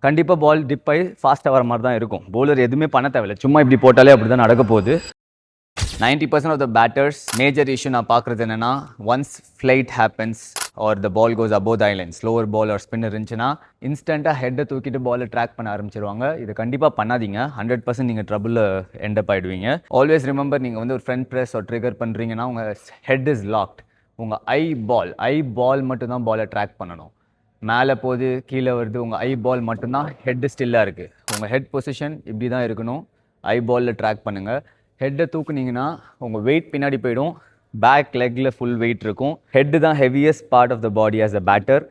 கண்டிப்பாக பால் டிப் ஆகி ஃபாஸ்ட்டாக வர மாதிரி தான் இருக்கும். பவுலர் எதுவுமே பண்ண தேவையில்லை, சும்மா இப்படி போட்டாலே அப்படி தான் நடக்க போகுது. 90% of the batters major issue நான் பார்க்குறது என்னென்னா, once flight happens or the ball goes above the eyeline, slower ball or spinner இருந்துச்சுன்னா இன்ஸ்டண்ட்டாக ஹெட்டை தூக்கிட்டு பாலை ட்ராக் பண்ண ஆரம்பிச்சிருவாங்க. இது கண்டிப்பாக பண்ணாதீங்க, 100% நீங்கள் ட்ரபுளில் எண்டப் ஆகிடுவீங்க. ஆல்வேஸ் ரிமெம்பர், நீங்கள் வந்து ஒரு ஃப்ரண்ட் ப்ரெஸ் ஒரு ட்ரிகர் பண்ணுறீங்கன்னா உங்கள் ஹெட் இஸ் லாக்ட். உங்கள் ஐ பால் மட்டும்தான் பாலை ட்ராக் பண்ணணும். மேலே போகுது கீழே வருது, உங்கள் ஐ பால் மட்டும்தான் ஹெட்டு ஸ்டில்லாக இருக்குது. உங்கள் ஹெட் பொசிஷன் இப்படி தான் இருக்கணும். ஐ பாலில் ட்ராக் பண்ணுங்கள். ஹெட்டை தூக்குனீங்கன்னா உங்கள் வெயிட் பின்னாடி போயிடும், பேக் லெக்கில் ஃபுல் வெயிட் இருக்கும். ஹெட்டு தான் heaviest part of the body as a batter.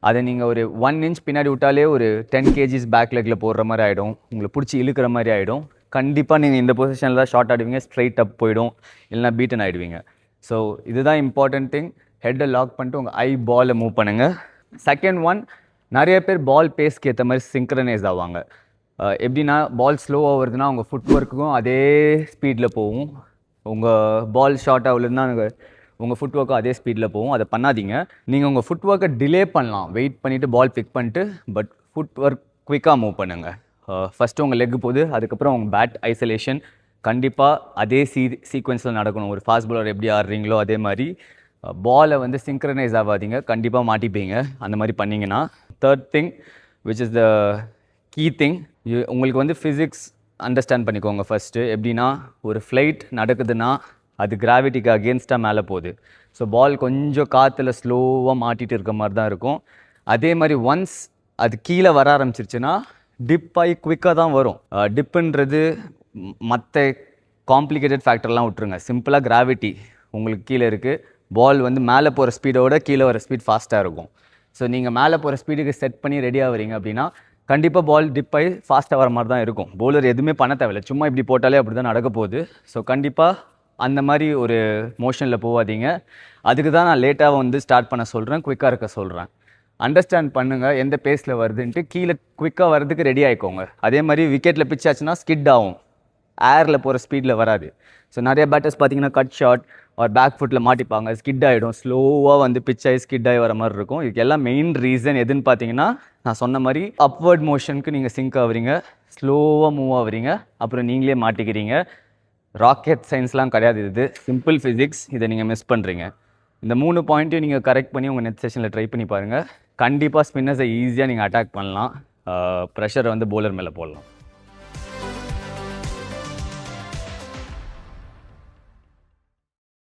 அதை நீங்கள் ஒரு 1 inch பின்னாடி விட்டாலே ஒரு 10 kgs பேக் லெக்கில் போடுற மாதிரி ஆகிடும், உங்களை பிடிச்சி இழுக்கிற மாதிரி ஆகிடும். கண்டிப்பாக நீங்கள் இந்த பொசிஷனில் தான் ஷார்ட் ஆடுவீங்க, ஸ்ட்ரைட் அப் போயிடும், இல்லைனா பீட்டன் ஆகிடுவீங்க. ஸோ இதுதான் இம்பார்ட்டன்ட் திங். ஹெட்டை லாக் பண்ணிட்டு உங்கள் ஐ பாலை மூவ் பண்ணுங்கள். செகண்ட் ஒன், நிறைய பேர் பால் பேஸ்க்கு ஏற்ற மாதிரி சிங்க்ரனைஸ் ஆவாங்க. எப்படின்னா, பால் ஸ்லோவாக வருதுன்னா உங்கள் ஃபுட் ஒர்க்குக்கும் அதே ஸ்பீடில் போகும். உங்கள் பால் ஷார்ட் ஆகுதுன்னா உங்கள் ஃபுட் ஒர்க்கும் அதே ஸ்பீடில் போகும். அதை பண்ணாதீங்க. நீங்கள் உங்கள் ஃபுட் ஒர்க்கை டிலே பண்ணலாம், வெயிட் பண்ணிவிட்டு பால் பிக் பண்ணிட்டு. பட் ஃபுட் ஒர்க் குவிக்காக மூவ் பண்ணுங்கள். ஃபஸ்ட்டு உங்கள் லெக்கு போகுது, அதுக்கப்புறம் உங்கள் பேட் ஐசோலேஷன் கண்டிப்பாக அதே சீக்வன்ஸில் நடக்கணும். ஒரு ஃபாஸ்ட் பாலர் எப்படி ஆடுறீங்களோ அதே மாதிரி பாலை வந்து சிங்க்ரனைஸ் ஆகாதீங்க, கண்டிப்பாக மாட்டிப்பீங்க அந்த மாதிரி பண்ணிங்கன்னா. Third thing which is the key thing, உங்களுக்கு வந்து ஃபிசிக்ஸ் அண்டர்ஸ்டாண்ட் பண்ணிக்கோங்க ஃபஸ்ட்டு. எப்படின்னா, ஒரு ஃப்ளைட் நடக்குதுன்னா அது கிராவிட்டிக்கு அகேன்ஸ்டாக மேலே போகுது. ஸோ பால் கொஞ்சம் காற்றுல ஸ்லோவாக மாட்டிகிட்டு இருக்க மாதிரி தான் இருக்கும். அதே மாதிரி ஒன்ஸ் அது கீழே வர ஆரம்பிச்சிருச்சுன்னா டிப் ஆகி குவிக்காக தான் வரும். டிப்புன்றது மற்ற காம்ப்ளிகேட்டட் ஃபேக்டர்லாம் விட்டுருங்க. சிம்பிளாக கிராவிட்டி உங்களுக்கு கீழே இருக்குது, பால் வந்து மேலே போகிற ஸ்பீடோட கீழே வர ஸ்பீட் ஃபாஸ்ட்டாக இருக்கும். ஸோ நீங்கள் மேலே போகிற ஸ்பீடுக்கு செட் பண்ணி ரெடி ஆகிறீங்க அப்படின்னா கண்டிப்பாக பால் டிப் ஆகி ஃபாஸ்ட்டாக வர மாதிரி தான் இருக்கும். பவுலர் எதுவுமே பண்ண தேவையில்லை, சும்மா இப்படி போட்டாலே அப்படி தான் நடக்க போகுது. ஸோ கண்டிப்பாக அந்த மாதிரி ஒரு மோஷனில் போகாதீங்க. அதுக்கு தான் நான் லேட்டாக வந்து ஸ்டார்ட் பண்ண சொல்கிறேன், குயிக்காக இருக்க சொல்கிறேன். அண்டர்ஸ்டாண்ட் பண்ணுங்கள் எந்த பேஸில் வருதுன்ட்டு. கீழே குயிக்காக வர்றதுக்கு ரெடி ஆகிக்கோங்க. அதே மாதிரி விக்கெட்டில் பிச் ஆச்சுன்னா ஸ்கிட் ஆகும், ஏரில் போகிற ஸ்பீடில் வராது. ஸோ நிறைய பேட்டர்ஸ் பார்த்தீங்கன்னா கட் ஷாட் ஒரு பேக் ஃபுட்டில் மாட்டிப்பாங்க, ஸ்கிட் ஆகிடும், ஸ்லோவாக வந்து பிச் ஆகி ஸ்கிட் ஆகி வர மாதிரி இருக்கும். இதுக்கு எல்லாம் மெயின் ரீசன் எதுன்னு பார்த்தீங்கன்னா, நான் சொன்ன மாதிரி அப்வர்ட் மோஷனுக்கு நீங்கள் சிங்க் ஆகுறீங்க, ஸ்லோவாக மூவ் ஆகுறீங்க, அப்புறம் நீங்களே மாட்டிக்கிறீங்க. ராக்கெட் சயின்ஸ்லாம் கிடையாது, இது சிம்பிள் ஃபிசிக்ஸ். இதை நீங்கள் மிஸ் பண்ணுறீங்க. இந்த 3 பாயிண்ட்டையும் நீங்கள் கரெக்ட் பண்ணி உங்கள் நெக்ஸ்ட் செஷனில் ட்ரை பண்ணி பாருங்கள். கண்டிப்பாக ஸ்பின்னர்ஸை ஈஸியாக நீங்கள் அட்டாக் பண்ணலாம், ப்ரெஷரை வந்து பவுலர் மேலே போடலாம்.